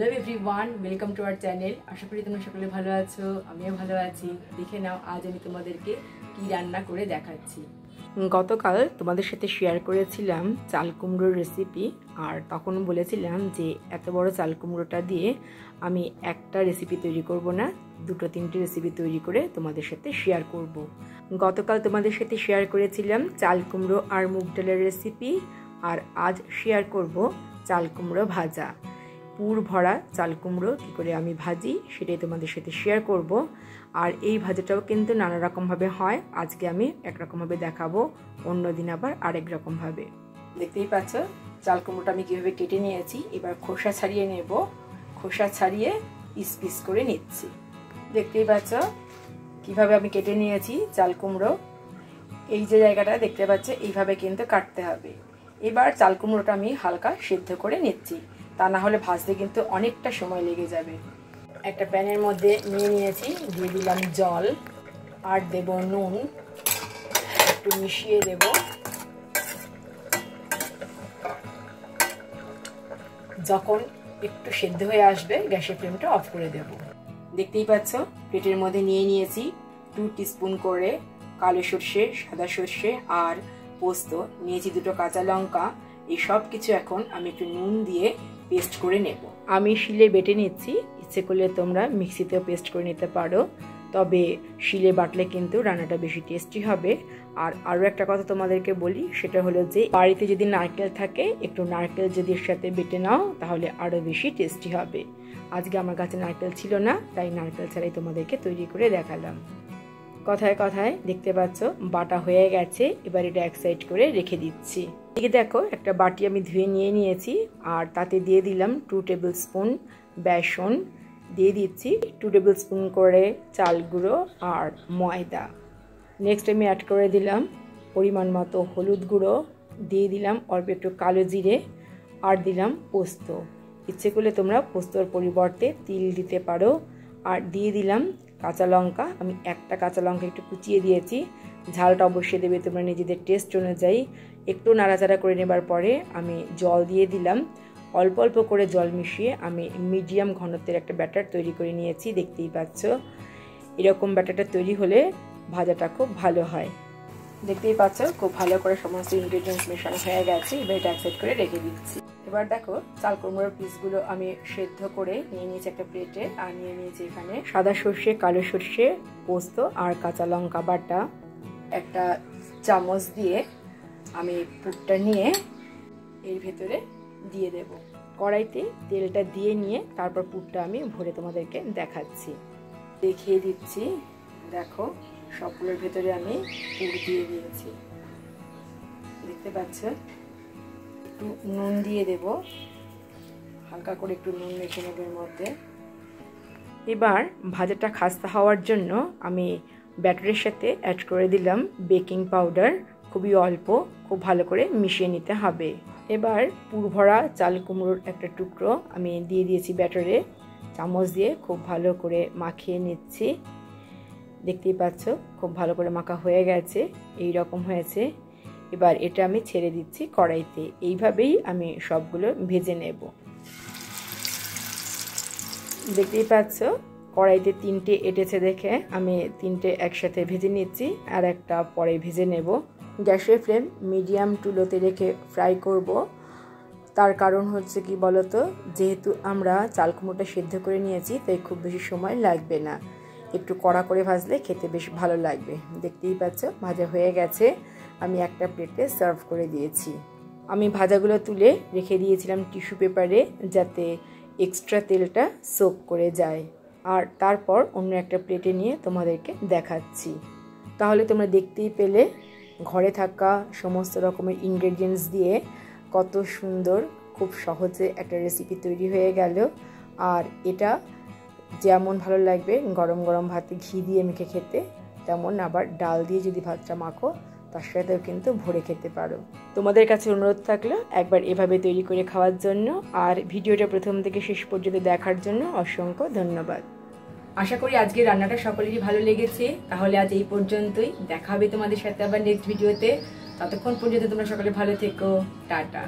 Hello everyone, welcome to our channel. आशा करी তোমরা সকলে ভালো আছো, আমিও ভালো আছি। দেখে নাও আজ আমি তোমাদেরকে কি রান্না করে দেখাচ্ছি। গতকাল তোমাদের সাথে শেয়ার করেছিলাম চাল কুমড়োর রেসিপি, আর তখন বলেছিলাম যে এত বড় চাল কুমড়োটা দিয়ে আমি একটা রেসিপি তৈরি করব না, দুটো তিনটে রেসিপি তৈরি করে তোমাদের সাথে শেয়ার করব। গতকাল তোমাদের সাথে শেয়ার করেছিলাম চাল কুমড়ো আর মুগ ডালের রেসিপি, আর আজ শেয়ার করব চাল কুমড়ো ভাজা। পুর ভরা চাল কুমড়ো কী করে আমি ভাজি সেটাই তোমাদের সাথে শেয়ার করব। আর এই ভাজাটাও কিন্তু নানা রকমভাবে হয়, আজকে আমি একরকমভাবে দেখাবো, অন্যদিন আবার আরেক রকমভাবে। দেখতেই পাচ্ছ চাল কুমড়োটা আমি কীভাবে কেটে নিয়েছি। এবার খোসা ছাড়িয়ে নেব, খোসা ছাড়িয়ে পিস পিস করে নিচ্ছি। দেখতেই পাচ্ছ কীভাবে আমি কেটে নিয়েছি চাল কুমড়ো। এই যে জায়গাটা দেখতে পাচ্ছ এইভাবে কিন্তু কাটতে হবে। এবার চাল কুমড়োটা আমি হালকা সিদ্ধ করে নিচ্ছি, তা না হলে ভাজতে কিন্তু অনেকটা সময় লেগে যাবে। একটা প্যানের মধ্যে নিয়েছি, দিয়ে দিলাম জল আর দেব নুন, একটু মিশিয়ে দেব। যখন একটু সেদ্ধ হয়ে আসবে গ্যাসের ফ্লেমটা অফ করে দেব। দেখতেই পাচ্ছ প্লেটের মধ্যে নিয়েছি 2 টিস্পুন করে কালো সর্ষে, সাদা সর্ষে আর পোস্ত, নিয়েছি 2টো কাঁচা লঙ্কা। এই সব কিছু এখন আমি একটু নুন দিয়ে পেস্ট করে নেব। আমি শিলে বেটে নিচ্ছি, ইচ্ছে করলে তোমরা মিক্সিতেও পেস্ট করে নিতে পারো, তবে শিলে বাটলে কিন্তু রান্নাটা বেশি টেস্টি হবে। আর আরও একটা কথা তোমাদেরকে বলি, সেটা হলো যে বাড়িতে যদি নারকেল থাকে একটু নারকেল যদি এর সাথে বেটে নাও তাহলে আরও বেশি টেস্টি হবে। আজকে আমার কাছে নারকেল ছিল না, তাই নারকেল ছাড়াই তোমাদেরকে তৈরি করে দেখালাম। কথায় কথায় দেখতে পাচ্ছ বাটা হয়ে গেছে, এবার এটা এক সাইড করে রেখে দিচ্ছি। এদিকে দেখো একটা বাটি আমি ধুয়ে নিয়েছি, আর তাতে দিয়ে দিলাম 2 টেবিল স্পুন বেসন, দিয়ে দিচ্ছি 2 টেবিল স্পুন করে চাল গুঁড়ো আর ময়দা। নেক্সট আমি অ্যাড করে দিলাম পরিমাণ মতো হলুদ গুঁড়ো, দিয়ে দিলাম অল্প একটু কালো জিরে, আর দিলাম পোস্ত। ইচ্ছে করলে তোমরা পোস্তর পরিবর্তে তিল দিতে পারো। আর দিয়ে দিলাম কাঁচা লঙ্কা, আমি একটা কাঁচা লঙ্কা একটু কুচিয়ে দিয়েছি। ঝালটা অবশ্যই দেবে তোমরা নিজেদের টেস্ট অনুযায়ী। একটু নাড়াচাড়া করে নেবার পরে আমি জল দিয়ে দিলাম। অল্প অল্প করে জল মিশিয়ে আমি মিডিয়াম ঘনত্বের একটা ব্যাটার তৈরি করে নিয়েছি। দেখতেই পাচ্ছ এরকম ব্যাটারটা তৈরি হলে ভাজাটা খুব ভালো হয়। দেখতেই পাচ্ছ খুব ভালো করে সমস্ত ইনগ্রেডিয়েন্টস মেশানো হয়ে গেছে। এবার এটা এক সাইড করে রেখে দিচ্ছি। এবার দেখো চাল কুমড়োর পিসগুলো আমি সেদ্ধ করে নিয়েছি একটা প্লেটে, আর নিয়েছি এখানে সাদা সর্ষে, কালো সর্ষে, পোস্ত আর কাঁচা লঙ্কা বাটা। একটা চামচ দিয়ে আমি পুরটা নিয়ে এর ভেতরে দিয়ে দেব। কড়াইতে তেলটা দিয়ে নিয়ে তারপর পুরটা আমি ভরে তোমাদেরকে দেখাচ্ছি, দেখিয়ে দিচ্ছি। দেখো সবগুলোর ভেতরে আমি পুর দিয়ে দিয়েছি, দেখতে পাচ্ছ। একটু নুন দিয়ে দেব, হালকা করে একটু নুন মেখে নেব এর মধ্যে। এবার ভাজাটা খাস্তা হওয়ার জন্য আমি ব্যাটারের সাথে অ্যাড করে দিলাম বেকিং পাউডার, খুবই অল্প, খুব ভালো করে মিশিয়ে নিতে হবে। এবার পুর ভরা চাল কুমড়োর একটা টুকরো আমি দিয়ে দিয়েছি ব্যাটারে, চামচ দিয়ে খুব ভালো করে মাখিয়ে নিচ্ছি। দেখতেই পাচ্ছ খুব ভালো করে মাখা হয়ে গেছে, এই রকম হয়েছে। এবার এটা আমি ছেড়ে দিচ্ছি কড়াইতে, এইভাবেই আমি সবগুলো ভেজে নেব। দেখতেই পাচ্ছ কড়াইতে 3টে এঁটেছে দেখে আমি 3টে একসাথে ভেজে নিচ্ছি, আর একটা পরে ভেজে নেব। গ্যাসের ফ্লেম মিডিয়াম টু লোতে রেখে ফ্রাই করব। তার কারণ হচ্ছে কি বলতো, যেহেতু আমরা চাল কুমড়োটা সেদ্ধ করে নিয়েছি তাই খুব বেশি সময় লাগবে না, একটু কড়া করে ভাজলে খেতে বেশ ভালো লাগবে। দেখতেই পাচ্ছ ভাজা হয়ে গেছে, আমি একটা প্লেটে সার্ভ করে দিয়েছি। আমি ভাজাগুলো তুলে রেখে দিয়েছিলাম টিস্যু পেপারে, যাতে এক্সট্রা তেলটা সোক করে যায়। আর তারপর অন্য একটা প্লেটে নিয়ে তোমাদেরকে দেখাচ্ছি। তাহলে তোমরা দেখতেই পেলে ঘরে থাকা সমস্ত রকমের ইনগ্রেডিয়েন্টস দিয়ে কত সুন্দর খুব সহজে একটা রেসিপি তৈরি হয়ে গেল। আর এটা যেমন ভালো লাগবে গরম গরম ভাতে ঘি দিয়ে মেখে খেতে, তেমন আবার ডাল দিয়ে যদি ভাতটা মাখো তার সাথেও কিন্তু ভরে খেতে পারো। তোমাদের কাছে অনুরোধ থাকলো একবার এভাবে তৈরি করে খাওয়ার জন্য। আর ভিডিওটা প্রথম থেকে শেষ পর্যন্ত দেখার জন্য অসংখ্য ধন্যবাদ। আশা করি আজকে রান্নাটা সকলেরই ভালো লেগেছে। তাহলে আজ এই পর্যন্তই, দেখা হবে তোমাদের সাথে আবার নেক্সট ভিডিওতে। ততক্ষণ পর্যন্ত তোমরা সকলে ভালো থেকো, টাটা।